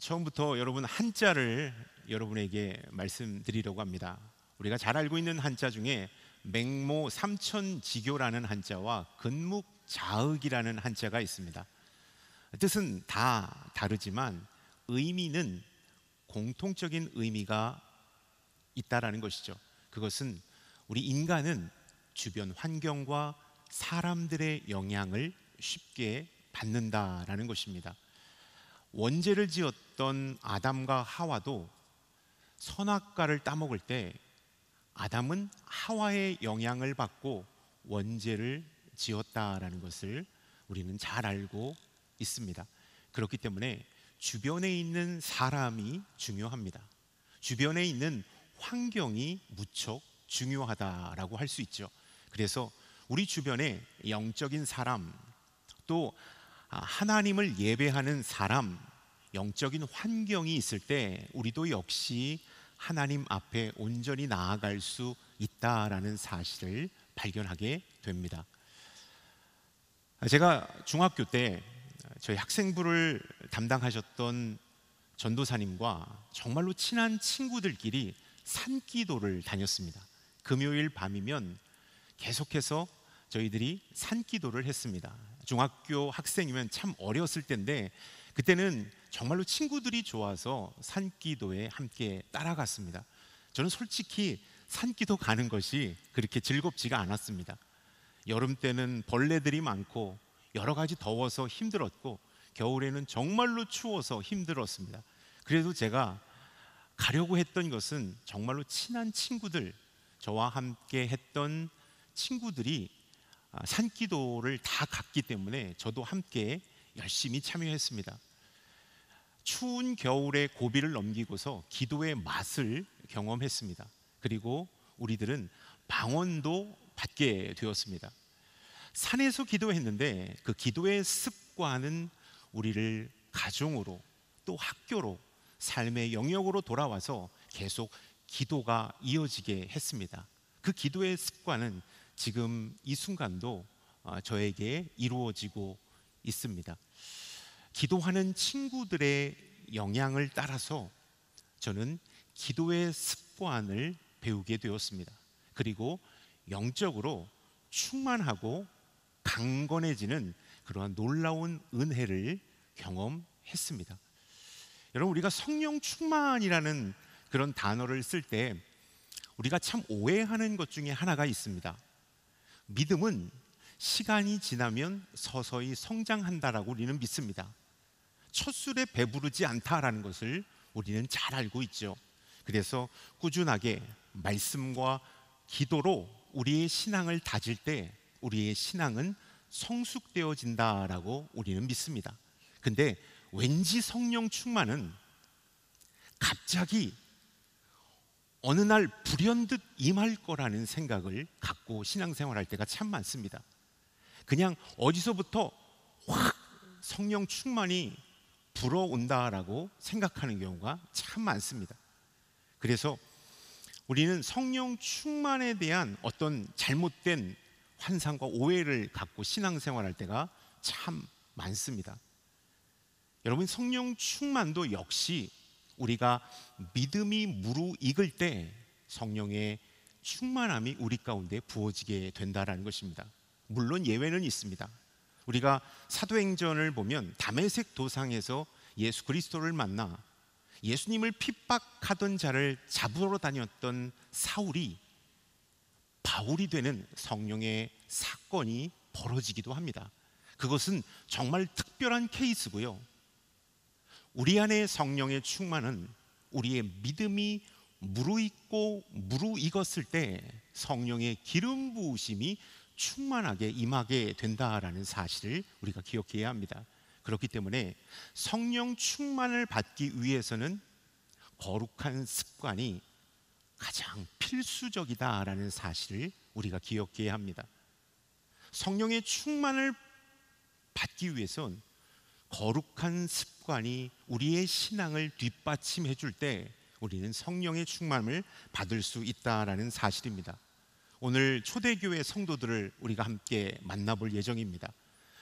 처음부터 여러분 한자를 여러분에게 말씀드리려고 합니다. 우리가 잘 알고 있는 한자 중에 맹모 삼천지교라는 한자와 근묵자흑이라는 한자가 있습니다. 뜻은 다 다르지만 의미는 공통적인 의미가 있다라는 것이죠. 그것은 우리 인간은 주변 환경과 사람들의 영향을 쉽게 받는다라는 것입니다. 원죄를 지었던 아담과 하와도 선악과를 따먹을 때 아담은 하와의 영향을 받고 원죄를 지었다라는 것을 우리는 잘 알고 있습니다. 그렇기 때문에 주변에 있는 사람이 중요합니다. 주변에 있는 환경이 무척 중요하다라고 할 수 있죠. 그래서 우리 주변에 영적인 사람, 또 하나님을 예배하는 사람, 영적인 환경이 있을 때 우리도 역시 하나님 앞에 온전히 나아갈 수 있다라는 사실을 발견하게 됩니다. 제가 중학교 때 저희 학생부를 담당하셨던 전도사님과 정말로 친한 친구들끼리 산기도를 다녔습니다. 금요일 밤이면 계속해서 저희들이 산기도를 했습니다. 중학교 학생이면 참 어렸을 때인데 그때는 정말로 친구들이 좋아서 산기도에 함께 따라갔습니다. 저는 솔직히 산기도 가는 것이 그렇게 즐겁지가 않았습니다. 여름 때는 벌레들이 많고 여러 가지 더워서 힘들었고 겨울에는 정말로 추워서 힘들었습니다. 그래도 제가 가려고 했던 것은 정말로 친한 친구들, 저와 함께 했던 친구들이 산기도를 다 갔기 때문에 저도 함께 열심히 참여했습니다. 추운 겨울에 고비를 넘기고서 기도의 맛을 경험했습니다. 그리고 우리들은 방언도 받게 되었습니다. 산에서 기도했는데 그 기도의 습관은 우리를 가정으로 또 학교로 삶의 영역으로 돌아와서 계속 기도가 이어지게 했습니다. 그 기도의 습관은 지금 이 순간도 저에게 이루어지고 있습니다. 기도하는 친구들의 영향을 따라서 저는 기도의 습관을 배우게 되었습니다. 그리고 영적으로 충만하고 강건해지는 그러한 놀라운 은혜를 경험했습니다. 여러분, 우리가 성령 충만이라는 그런 단어를 쓸 때 우리가 참 오해하는 것 중에 하나가 있습니다. 믿음은 시간이 지나면 서서히 성장한다라고 우리는 믿습니다. 첫술에 배부르지 않다라는 것을 우리는 잘 알고 있죠. 그래서 꾸준하게 말씀과 기도로 우리의 신앙을 다질 때 우리의 신앙은 성숙되어진다라고 우리는 믿습니다. 근데 왠지 성령 충만은 갑자기 어느 날 불현듯 임할 거라는 생각을 갖고 신앙생활할 때가 참 많습니다. 그냥 어디서부터 확 성령 충만이 불어온다라고 생각하는 경우가 참 많습니다. 그래서 우리는 성령 충만에 대한 어떤 잘못된 환상과 오해를 갖고 신앙생활할 때가 참 많습니다. 여러분, 성령 충만도 역시 우리가 믿음이 무르익을 때 성령의 충만함이 우리 가운데 부어지게 된다는 것입니다. 물론 예외는 있습니다. 우리가 사도행전을 보면 다메섹 도상에서 예수 그리스도를 만나 예수님을 핍박하던 자를 잡으러 다녔던 사울이 바울이 되는 성령의 사건이 벌어지기도 합니다. 그것은 정말 특별한 케이스고요. 우리 안에 성령의 충만은 우리의 믿음이 무르익고 무르익었을 때 성령의 기름 부으심이 충만하게 임하게 된다라는 사실을 우리가 기억해야 합니다. 그렇기 때문에 성령 충만을 받기 위해서는 거룩한 습관이 가장 필수적이다라는 사실을 우리가 기억해야 합니다. 성령의 충만을 받기 위해선 거룩한 습관이 우리의 신앙을 뒷받침해 줄 때 우리는 성령의 충만을 받을 수 있다라는 사실입니다. 오늘 초대교회 성도들을 우리가 함께 만나볼 예정입니다.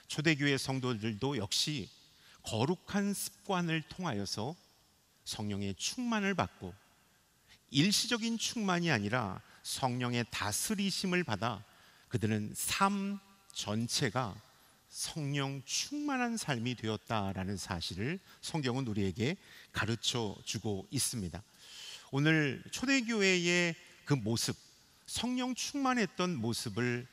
초대교회 성도들도 역시 거룩한 습관을 통하여서 성령의 충만을 받고 일시적인 충만이 아니라 성령의 다스리심을 받아 그들은 삶 전체가 성령 충만한 삶이 되었다라는 사실을 성경은 우리에게 가르쳐 주고 있습니다. 오늘 초대교회의 그 모습, 성령 충만했던 모습을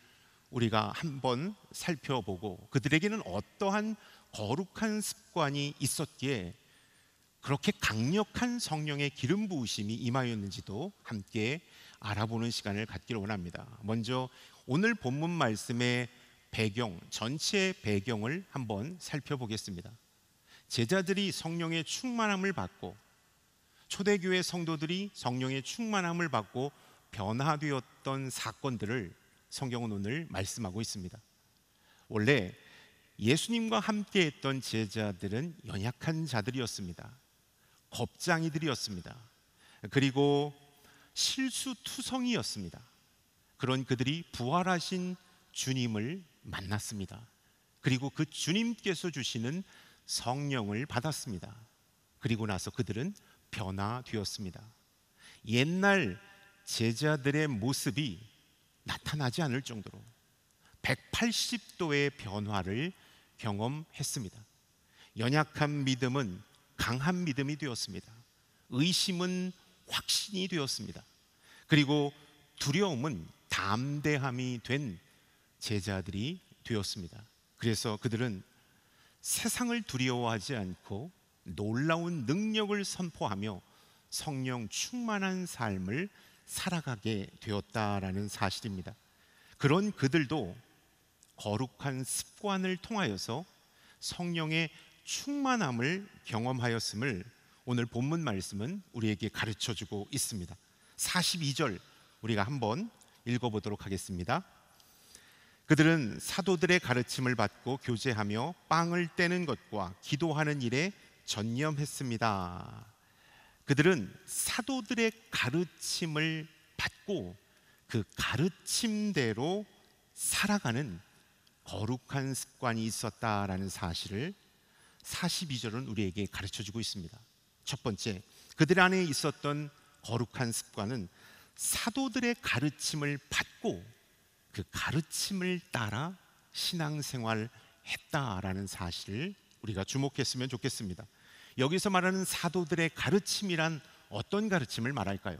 우리가 한번 살펴보고 그들에게는 어떠한 거룩한 습관이 있었기에 그렇게 강력한 성령의 기름 부으심이 임하였는지도 함께 알아보는 시간을 갖기를 원합니다. 먼저 오늘 본문 말씀의 배경, 전체 배경을 한번 살펴보겠습니다. 제자들이 성령의 충만함을 받고 초대교회 성도들이 성령의 충만함을 받고 변화되었던 사건들을 성경은 오늘 말씀하고 있습니다. 원래 예수님과 함께 했던 제자들은 연약한 자들이었습니다. 겁장이들이었습니다. 그리고 실수투성이였습니다. 그런 그들이 부활하신 주님을 만났습니다. 그리고 그 주님께서 주시는 성령을 받았습니다. 그리고 나서 그들은 변화되었습니다. 옛날 제자들의 모습이 나타나지 않을 정도로 180도의 변화를 경험했습니다. 연약한 믿음은 강한 믿음이 되었습니다. 의심은 확신이 되었습니다. 그리고 두려움은 담대함이 된 제자들이 되었습니다. 그래서 그들은 세상을 두려워하지 않고 놀라운 능력을 선포하며 성령 충만한 삶을 살아가게 되었다라는 사실입니다. 그런 그들도 거룩한 습관을 통하여서 성령의 충만함을 경험하였음을 오늘 본문 말씀은 우리에게 가르쳐주고 있습니다. 42절 우리가 한번 읽어보도록 하겠습니다. 그들은 사도들의 가르침을 받고 교제하며 빵을 떼는 것과 기도하는 일에 전념했습니다. 그들은 사도들의 가르침을 받고 그 가르침대로 살아가는 거룩한 습관이 있었다라는 사실을 42절은 우리에게 가르쳐주고 있습니다. 첫 번째, 그들 안에 있었던 거룩한 습관은 사도들의 가르침을 받고 그 가르침을 따라 신앙생활 했다라는 사실을 우리가 주목했으면 좋겠습니다. 여기서 말하는 사도들의 가르침이란 어떤 가르침을 말할까요?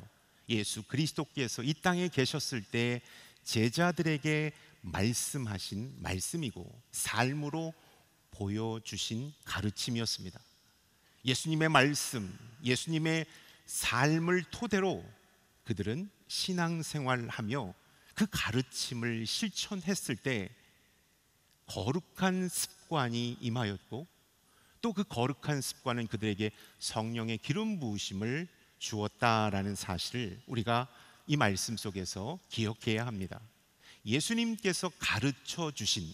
예수 그리스도께서 이 땅에 계셨을 때 제자들에게 말씀하신 말씀이고 삶으로 보여주신 가르침이었습니다. 예수님의 말씀, 예수님의 삶을 토대로 그들은 신앙생활하며 그 가르침을 실천했을 때 거룩한 습관이 임하였고 또 그 거룩한 습관은 그들에게 성령의 기름 부으심을 주었다라는 사실을 우리가 이 말씀 속에서 기억해야 합니다. 예수님께서 가르쳐 주신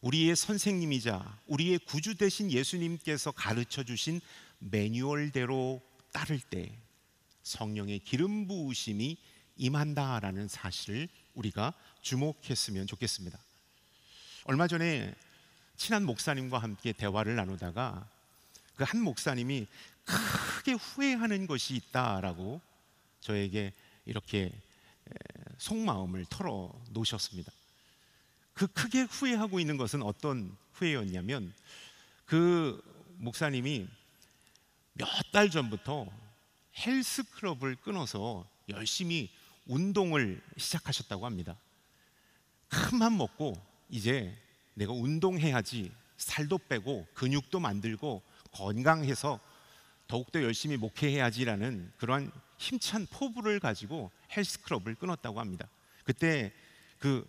우리의 선생님이자 우리의 구주 되신 예수님께서 가르쳐 주신 매뉴얼대로 따를 때 성령의 기름 부으심이 임한다라는 사실을 우리가 주목했으면 좋겠습니다. 얼마 전에 친한 목사님과 함께 대화를 나누다가 그 한 목사님이 크게 후회하는 것이 있다라고 저에게 이렇게 속마음을 털어 놓으셨습니다. 그 크게 후회하고 있는 것은 어떤 후회였냐면 그 목사님이 몇 달 전부터 헬스클럽을 끊어서 열심히 운동을 시작하셨다고 합니다. 큰맘 먹고 이제 내가 운동해야지 살도 빼고 근육도 만들고 건강해서 더욱더 열심히 목회해야지라는 그러한 힘찬 포부를 가지고 헬스클럽을 끊었다고 합니다. 그때 그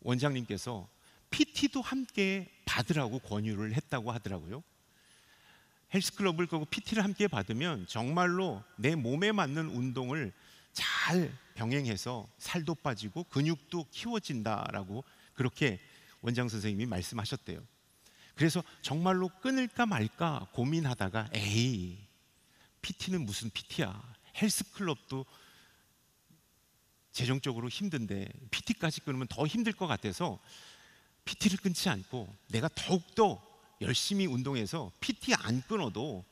원장님께서 PT도 함께 받으라고 권유를 했다고 하더라고요. 헬스클럽을 끄고 PT를 함께 받으면 정말로 내 몸에 맞는 운동을 잘 병행해서 살도 빠지고 근육도 키워진다라고 그렇게 원장 선생님이 말씀하셨대요. 그래서 정말로 끊을까 말까 고민하다가 에이, PT는 무슨 PT야. 헬스클럽도 재정적으로 힘든데 PT까지 끊으면 더 힘들 것 같아서 PT를 끊지 않고 내가 더욱더 열심히 운동해서 PT 안 끊어도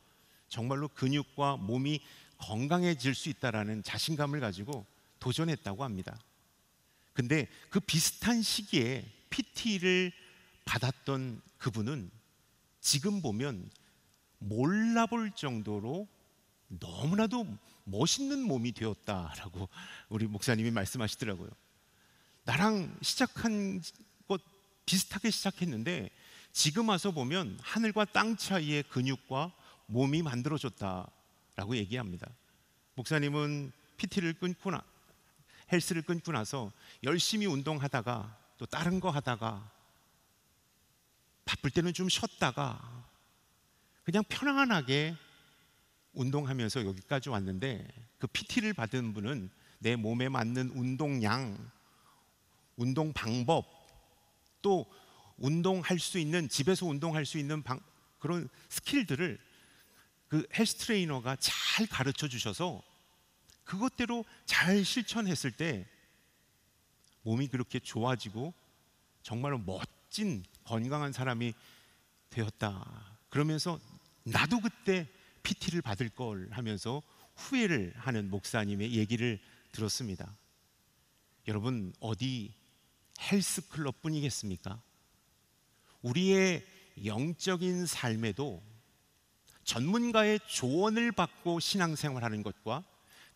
정말로 근육과 몸이 건강해질 수 있다라는 자신감을 가지고 도전했다고 합니다. 근데 그 비슷한 시기에 PT를 받았던 그분은 지금 보면 몰라볼 정도로 너무나도 멋있는 몸이 되었다라고 우리 목사님이 말씀하시더라고요. 나랑 시작한 것 비슷하게 시작했는데 지금 와서 보면 하늘과 땅 차이의 근육과 몸이 만들어졌다라고 얘기합니다. 목사님은 PT를 끊고 헬스를 끊고 나서 열심히 운동하다가 또 다른 거 하다가 바쁠 때는 좀 쉬었다가 그냥 편안하게 운동하면서 여기까지 왔는데, 그 PT를 받은 분은 내 몸에 맞는 운동량, 운동 방법, 또 운동할 수 있는, 집에서 운동할 수 있는 그런 스킬들을 그 헬스 트레이너가 잘 가르쳐 주셔서 그것대로 잘 실천했을 때 몸이 그렇게 좋아지고 정말로 멋진 건강한 사람이 되었다. 그러면서 나도 그때 PT를 받을 걸 하면서 후회를 하는 목사님의 얘기를 들었습니다. 여러분, 어디 헬스클럽 뿐이겠습니까? 우리의 영적인 삶에도 전문가의 조언을 받고 신앙생활하는 것과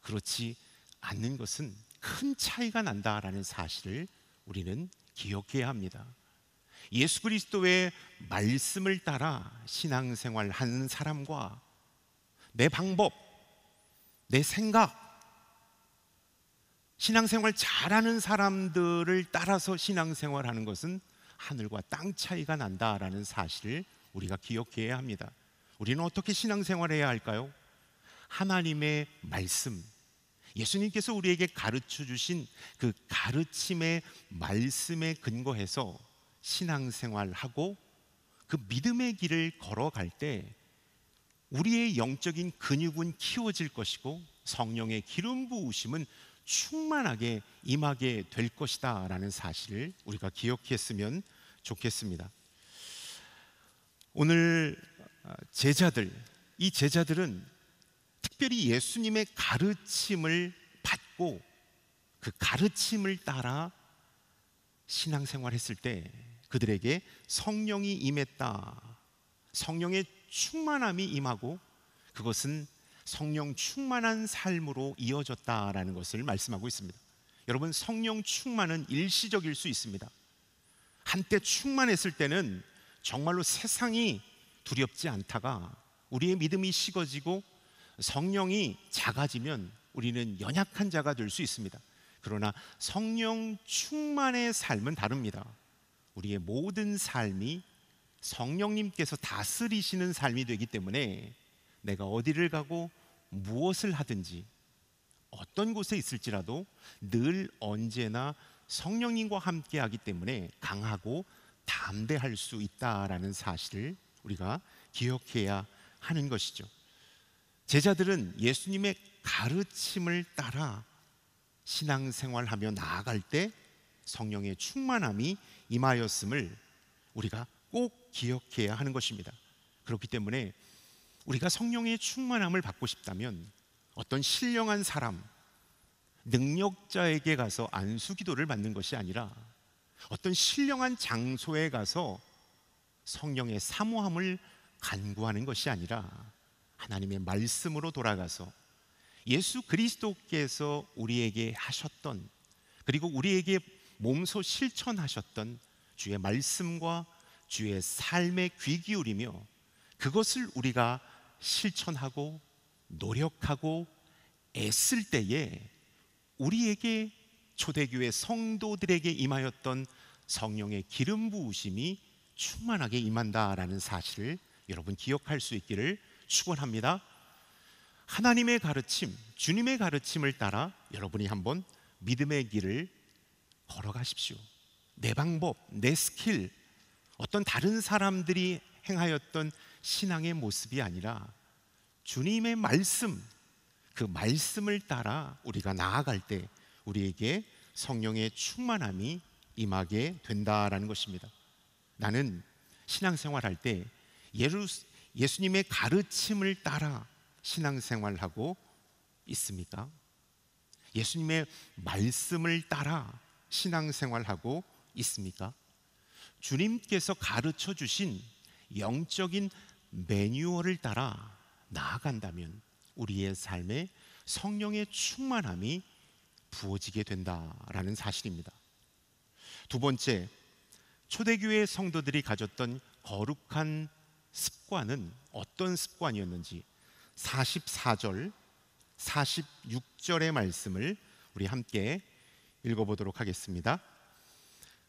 그렇지 않는 것은 큰 차이가 난다라는 사실을 우리는 기억해야 합니다. 예수 그리스도의 말씀을 따라 신앙생활하는 사람과 내 방법, 내 생각, 신앙생활 잘하는 사람들을 따라서 신앙생활하는 것은 하늘과 땅 차이가 난다라는 사실을 우리가 기억해야 합니다. 우리는 어떻게 신앙생활해야 할까요? 하나님의 말씀, 예수님께서 우리에게 가르쳐 주신 그 가르침의 말씀에 근거해서 신앙생활하고 그 믿음의 길을 걸어갈 때 우리의 영적인 근육은 키워질 것이고 성령의 기름 부으심은 충만하게 임하게 될 것이다 라는 사실을 우리가 기억했으면 좋겠습니다. 오늘 제자들, 이 제자들은 특별히 예수님의 가르침을 받고 그 가르침을 따라 신앙생활했을 때 그들에게 성령이 임했다, 성령의 충만함이 임하고 그것은 성령 충만한 삶으로 이어졌다라는 것을 말씀하고 있습니다. 여러분, 성령 충만은 일시적일 수 있습니다. 한때 충만했을 때는 정말로 세상이 두렵지 않다가 우리의 믿음이 식어지고 성령이 작아지면 우리는 연약한 자가 될 수 있습니다. 그러나 성령 충만의 삶은 다릅니다. 우리의 모든 삶이 성령님께서 다스리시는 삶이 되기 때문에 내가 어디를 가고 무엇을 하든지 어떤 곳에 있을지라도 늘 언제나 성령님과 함께 하기 때문에 강하고 담대할 수 있다라는 사실을 우리가 기억해야 하는 것이죠. 제자들은 예수님의 가르침을 따라 신앙생활하며 나아갈 때 성령의 충만함이 임하였음을 우리가 꼭 기억해야 하는 것입니다. 그렇기 때문에 우리가 성령의 충만함을 받고 싶다면 어떤 신령한 사람, 능력자에게 가서 안수기도를 받는 것이 아니라 어떤 신령한 장소에 가서 성령의 사모함을 간구하는 것이 아니라 하나님의 말씀으로 돌아가서 예수 그리스도께서 우리에게 하셨던, 그리고 우리에게 몸소 실천하셨던 주의 말씀과 주의 삶에 귀 기울이며 그것을 우리가 실천하고 노력하고 애쓸 때에 우리에게 초대교회 성도들에게 임하였던 성령의 기름 부으심이 충만하게 임한다라는 사실을 여러분 기억할 수 있기를 축원합니다. 하나님의 가르침, 주님의 가르침을 따라 여러분이 한번 믿음의 길을 걸어가십시오. 내 방법, 내 스킬, 어떤 다른 사람들이 행하였던 신앙의 모습이 아니라 주님의 말씀, 그 말씀을 따라 우리가 나아갈 때 우리에게 성령의 충만함이 임하게 된다라는 것입니다. 나는 신앙생활할 때 예수님의 가르침을 따라 신앙생활하고 있습니까? 예수님의 말씀을 따라 신앙생활하고 있습니까? 주님께서 가르쳐 주신 영적인 매뉴얼을 따라 나아간다면 우리의 삶에 성령의 충만함이 부어지게 된다라는 사실입니다. 두 번째, 초대교회 성도들이 가졌던 거룩한 습관은 어떤 습관이었는지 44절, 46절의 말씀을 우리 함께 읽어보도록 하겠습니다.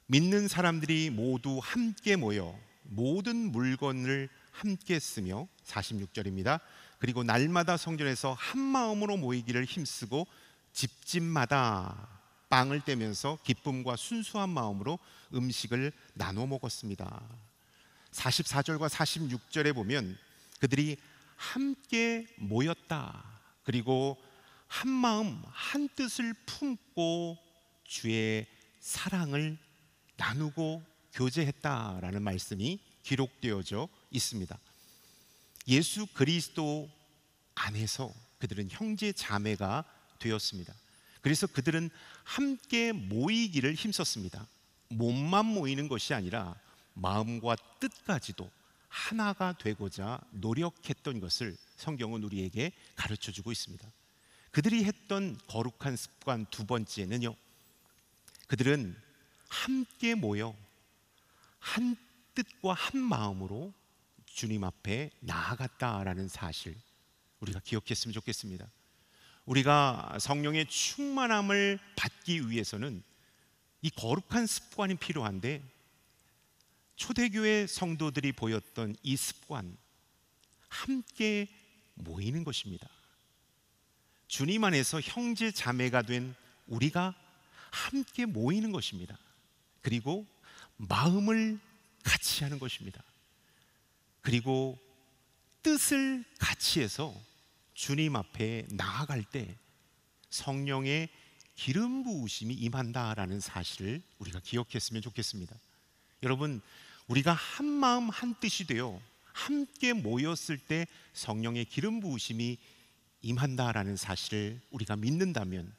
믿는 사람들이 모두 함께 모여 모든 물건을 함께 쓰며 46절입니다. 그리고 날마다 성전에서 한 마음으로 모이기를 힘쓰고 집집마다 빵을 떼면서 기쁨과 순수한 마음으로 음식을 나눠 먹었습니다. 44절과 46절에 보면 그들이 함께 모였다. 그리고 한 마음 한 뜻을 품고 주의 사랑을 나누고 교제했다라는 말씀이 기록되어져 있습니다. 예수 그리스도 안에서 그들은 형제 자매가 되었습니다. 그래서 그들은 함께 모이기를 힘썼습니다. 몸만 모이는 것이 아니라 마음과 뜻까지도 하나가 되고자 노력했던 것을 성경은 우리에게 가르쳐주고 있습니다. 그들이 했던 거룩한 습관 두 번째는요, 그들은 함께 모여 한 뜻과 한 마음으로 주님 앞에 나아갔다라는 사실, 우리가 기억했으면 좋겠습니다. 우리가 성령의 충만함을 받기 위해서는 이 거룩한 습관이 필요한데, 초대교회 성도들이 보였던 이 습관, 함께 모이는 것입니다. 주님 안에서 형제 자매가 된 우리가 함께 모이는 것입니다. 그리고 마음을 같이 하는 것입니다. 그리고 뜻을 같이 해서 주님 앞에 나아갈 때 성령의 기름 부으심이 임한다라는 사실을 우리가 기억했으면 좋겠습니다. 여러분, 우리가 한 마음 한 뜻이 되어 함께 모였을 때 성령의 기름 부으심이 임한다라는 사실을 우리가 믿는다면,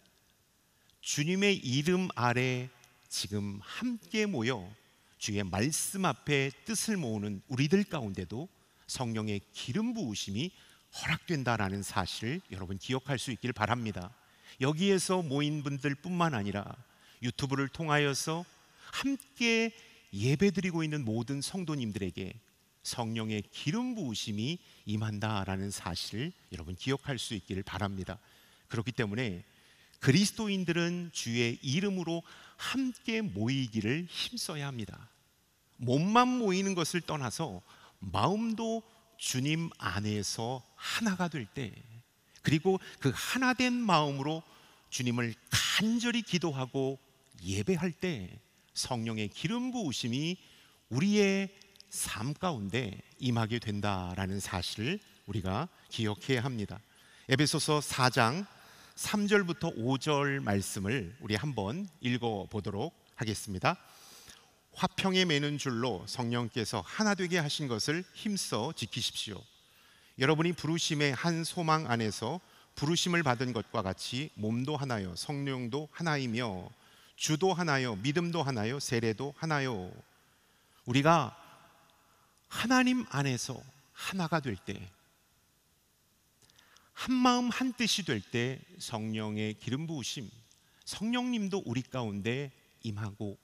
주님의 이름 아래 지금 함께 모여 주의 말씀 앞에 뜻을 모으는 우리들 가운데도 성령의 기름 부으심이 허락된다라는 사실을 여러분 기억할 수 있기를 바랍니다. 여기에서 모인 분들 뿐만 아니라 유튜브를 통하여서 함께 예배드리고 있는 모든 성도님들에게 성령의 기름 부으심이 임한다라는 사실을 여러분 기억할 수 있기를 바랍니다. 그렇기 때문에 그리스도인들은 주의 이름으로 함께 모이기를 힘써야 합니다. 몸만 모이는 것을 떠나서 마음도 주님 안에서 하나가 될 때, 그리고 그 하나된 마음으로 주님을 간절히 기도하고 예배할 때 성령의 기름 부으심이 우리의 삶 가운데 임하게 된다라는 사실을 우리가 기억해야 합니다. 에베소서 4장 3절부터 5절 말씀을 우리 한번 읽어보도록 하겠습니다. 화평에 매는 줄로 성령께서 하나 되게 하신 것을 힘써 지키십시오. 여러분이 부르심의 한 소망 안에서 부르심을 받은 것과 같이 몸도 하나요, 성령도 하나이며 주도 하나요, 믿음도 하나요, 세례도 하나요. 우리가 하나님 안에서 하나가 될 때, 한 마음 한 뜻이 될 때 성령의 기름 부으심, 성령님도 우리 가운데 임하고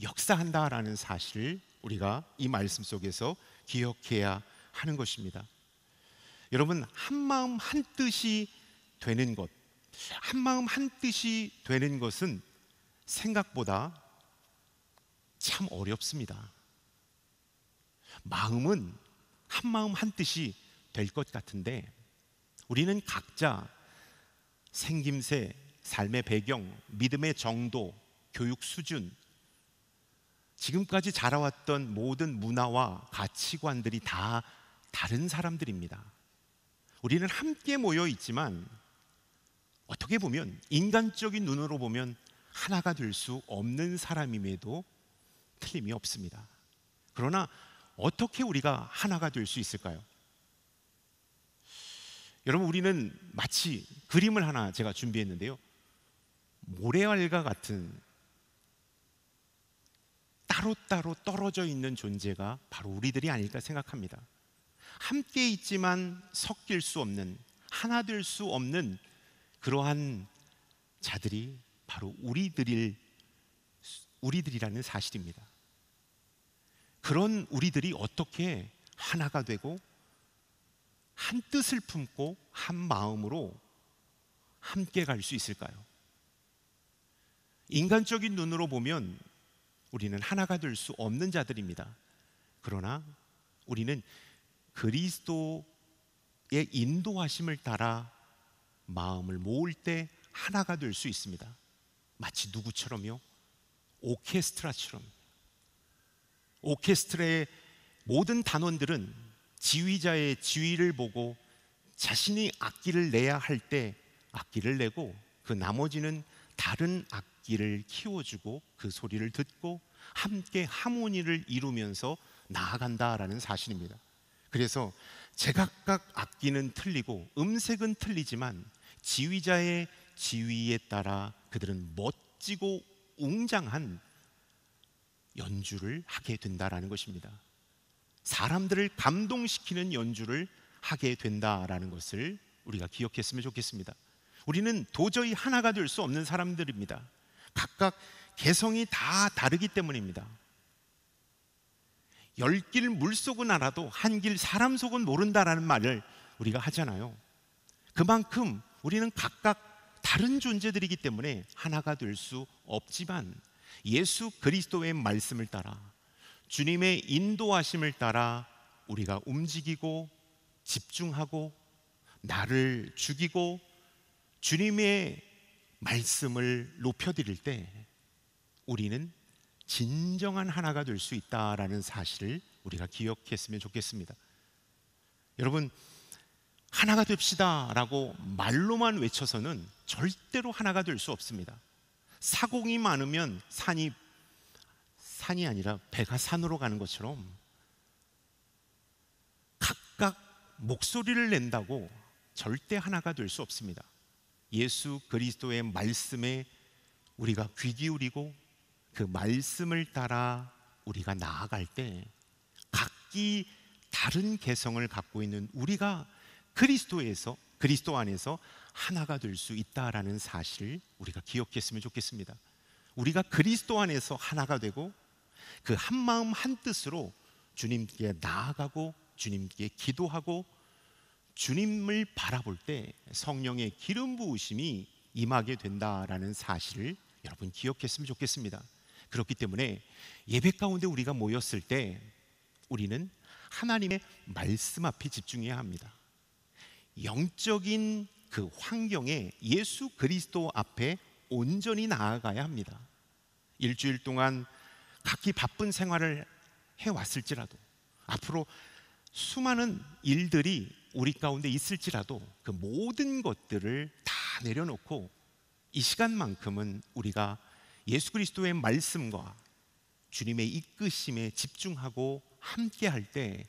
역사한다라는 사실을 우리가 이 말씀 속에서 기억해야 하는 것입니다. 여러분, 한 마음 한 뜻이 되는 것, 한 마음 한 뜻이 되는 것은 생각보다 참 어렵습니다. 마음은 한 마음 한 뜻이 될 것 같은데, 우리는 각자 생김새, 삶의 배경, 믿음의 정도, 교육 수준, 지금까지 자라왔던 모든 문화와 가치관들이 다 다른 사람들입니다. 우리는 함께 모여 있지만 어떻게 보면 인간적인 눈으로 보면 하나가 될 수 없는 사람임에도 틀림이 없습니다. 그러나 어떻게 우리가 하나가 될 수 있을까요? 여러분, 우리는 마치 그림을 하나 제가 준비했는데요, 모래알과 같은 따로따로 떨어져 있는 존재가 바로 우리들이 아닐까 생각합니다. 함께 있지만 섞일 수 없는, 하나 될 수 없는 그러한 자들이 바로 우리들이라는 사실입니다. 그런 우리들이 어떻게 하나가 되고 한 뜻을 품고 한 마음으로 함께 갈 수 있을까요? 인간적인 눈으로 보면 우리는 하나가 될 수 없는 자들입니다. 그러나 우리는 그리스도의 인도하심을 따라 마음을 모을 때 하나가 될 수 있습니다. 마치 누구처럼요? 오케스트라처럼. 오케스트라의 모든 단원들은 지휘자의 지휘를 보고 자신이 악기를 내야 할 때 악기를 내고, 그 나머지는 다른 악기를 키워주고 그 소리를 듣고 함께 하모니를 이루면서 나아간다라는 사실입니다. 그래서 제각각 악기는 틀리고 음색은 틀리지만 지휘자의 지휘에 따라 그들은 멋지고 웅장한 연주를 하게 된다라는 것입니다. 사람들을 감동시키는 연주를 하게 된다라는 것을 우리가 기억했으면 좋겠습니다. 우리는 도저히 하나가 될 수 없는 사람들입니다. 각각 개성이 다 다르기 때문입니다. 10길 물속은 알아도 한 길 사람 속은 모른다라는 말을 우리가 하잖아요. 그만큼 우리는 각각 다른 존재들이기 때문에 하나가 될 수 없지만, 예수 그리스도의 말씀을 따라, 주님의 인도하심을 따라 우리가 움직이고 집중하고 나를 죽이고 주님의 말씀을 높여드릴 때 우리는 진정한 하나가 될 수 있다라는 사실을 우리가 기억했으면 좋겠습니다. 여러분, 하나가 됩시다 라고 말로만 외쳐서는 절대로 하나가 될 수 없습니다. 사공이 많으면 산이 아니라 배가 산으로 가는 것처럼 각각 목소리를 낸다고 절대 하나가 될 수 없습니다. 예수 그리스도의 말씀에 우리가 귀 기울이고 그 말씀을 따라 우리가 나아갈 때 각기 다른 개성을 갖고 있는 우리가 그리스도 안에서 하나가 될 수 있다라는 사실을 우리가 기억했으면 좋겠습니다. 우리가 그리스도 안에서 하나가 되고 그 한 마음 한 뜻으로 주님께 나아가고 주님께 기도하고 주님을 바라볼 때 성령의 기름 부으심이 임하게 된다라는 사실을 여러분 기억했으면 좋겠습니다. 그렇기 때문에 예배 가운데 우리가 모였을 때 우리는 하나님의 말씀 앞에 집중해야 합니다. 영적인 그 환경에 예수 그리스도 앞에 온전히 나아가야 합니다. 일주일 동안 각기 바쁜 생활을 해왔을지라도, 앞으로 수많은 일들이 우리 가운데 있을지라도 그 모든 것들을 다 내려놓고 이 시간만큼은 우리가 예수 그리스도의 말씀과 주님의 이끄심에 집중하고 함께 할 때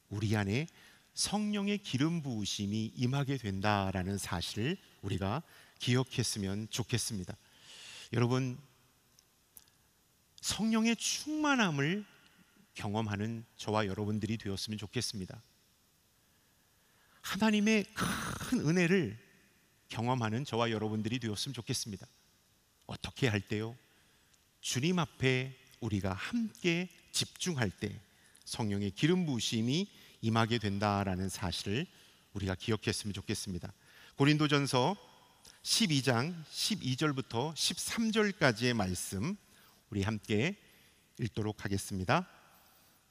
우리 안에 성령의 기름 부으심이 임하게 된다라는 사실을 우리가 기억했으면 좋겠습니다. 여러분, 성령의 충만함을 경험하는 저와 여러분들이 되었으면 좋겠습니다. 하나님의 큰 은혜를 경험하는 저와 여러분들이 되었으면 좋겠습니다. 어떻게 할 때요? 주님 앞에 우리가 함께 집중할 때 성령의 기름 부으심이 임하게 된다라는 사실을 우리가 기억했으면 좋겠습니다. 고린도전서 12장 12절부터 13절까지의 말씀 우리 함께 읽도록 하겠습니다.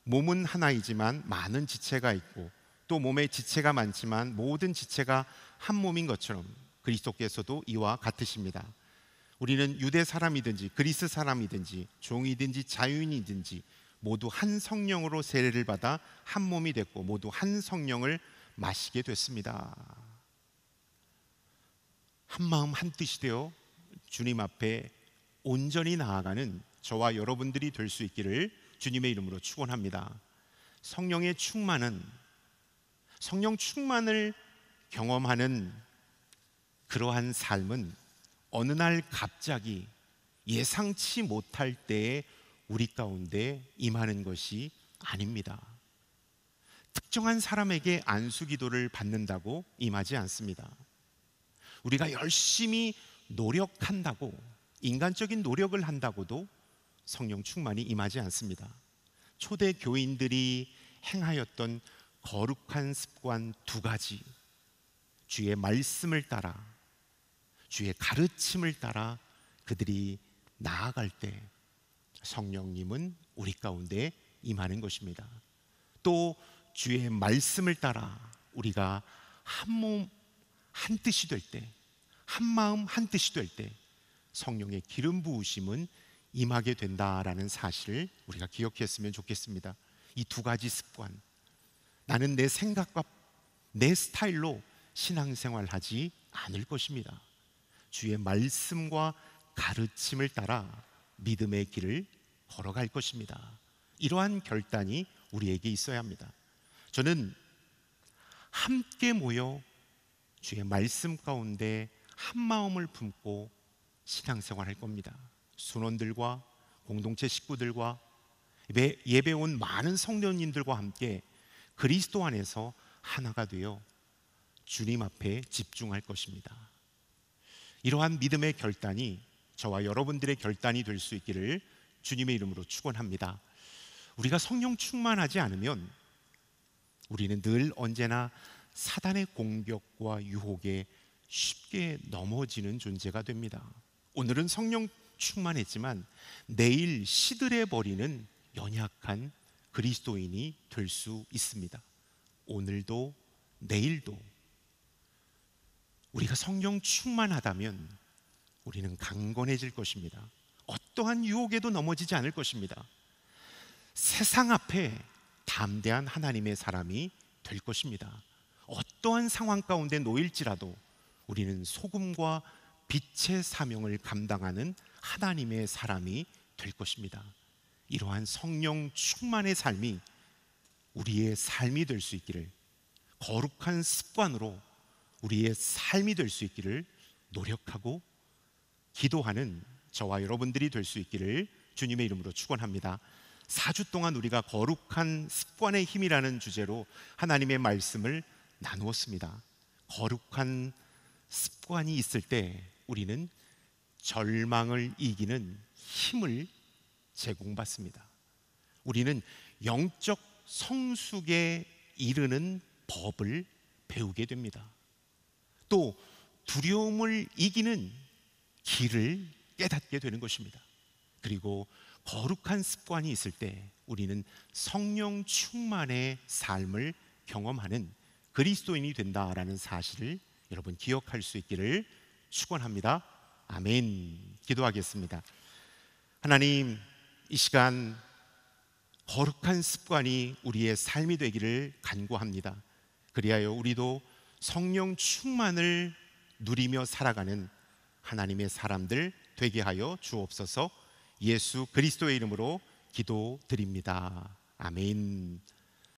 몸은 하나이지만 많은 지체가 있고 또 몸에 지체가 많지만 모든 지체가 한 몸인 것처럼 그리스도께서도 이와 같으십니다. 우리는 유대 사람이든지 그리스 사람이든지 종이든지 자유인이든지 모두 한 성령으로 세례를 받아 한 몸이 됐고 모두 한 성령을 마시게 됐습니다. 한 마음 한 뜻이 되어 주님 앞에 온전히 나아가는 저와 여러분들이 될 수 있기를 주님의 이름으로 축원합니다. 성령 충만을 경험하는 그러한 삶은 어느 날 갑자기 예상치 못할 때에 우리 가운데 임하는 것이 아닙니다. 특정한 사람에게 안수기도를 받는다고 임하지 않습니다. 우리가 열심히 노력한다고, 인간적인 노력을 한다고도 성령 충만이 임하지 않습니다. 초대 교인들이 행하였던 거룩한 습관 두 가지, 주의 말씀을 따라, 주의 가르침을 따라 그들이 나아갈 때 성령님은 우리 가운데 임하는 것입니다. 또 주의 말씀을 따라 우리가 한 몸 한 뜻이 될 때, 한 마음 한 뜻이 될 때 성령의 기름 부으심은 임하게 된다라는 사실을 우리가 기억했으면 좋겠습니다. 이 두 가지 습관, 나는 내 생각과 내 스타일로 신앙생활하지 않을 것입니다. 주의 말씀과 가르침을 따라 믿음의 길을 걸어갈 것입니다. 이러한 결단이 우리에게 있어야 합니다. 저는 함께 모여 주의 말씀 가운데 한 마음을 품고 신앙생활 할 겁니다. 순원들과 공동체 식구들과 예배 온 많은 성도님들과 함께 그리스도 안에서 하나가 되어 주님 앞에 집중할 것입니다. 이러한 믿음의 결단이 저와 여러분들의 결단이 될 수 있기를 주님의 이름으로 축원합니다. 우리가 성령 충만하지 않으면 우리는 늘 언제나 사단의 공격과 유혹에 쉽게 넘어지는 존재가 됩니다. 오늘은 성령 충만했지만 내일 시들해 버리는 연약한 그리스도인이 될 수 있습니다. 오늘도 내일도 우리가 성령 충만하다면 우리는 강건해질 것입니다. 어떠한 유혹에도 넘어지지 않을 것입니다. 세상 앞에 담대한 하나님의 사람이 될 것입니다. 어떠한 상황 가운데 놓일지라도 우리는 소금과 빛의 사명을 감당하는 하나님의 사람이 될 것입니다. 이러한 성령 충만의 삶이 우리의 삶이 될 수 있기를, 거룩한 습관으로 우리의 삶이 될 수 있기를 노력하고 기도하는 저와 여러분들이 될 수 있기를 주님의 이름으로 축원합니다. 4주 동안 우리가 거룩한 습관의 힘이라는 주제로 하나님의 말씀을 나누었습니다. 거룩한 습관이 있을 때 우리는 절망을 이기는 힘을 제공받습니다. 우리는 영적 성숙에 이르는 법을 배우게 됩니다. 또 두려움을 이기는 길을 깨닫게 되는 것입니다. 그리고 거룩한 습관이 있을 때 우리는 성령 충만의 삶을 경험하는 그리스도인이 된다라는 사실을 여러분 기억할 수 있기를 축원합니다. 아멘. 기도하겠습니다. 하나님, 이 시간 거룩한 습관이 우리의 삶이 되기를 간구합니다. 그리하여 우리도 성령 충만을 누리며 살아가는 하나님의 사람들 되게 하여 주옵소서. 예수 그리스도의 이름으로 기도드립니다. 아멘.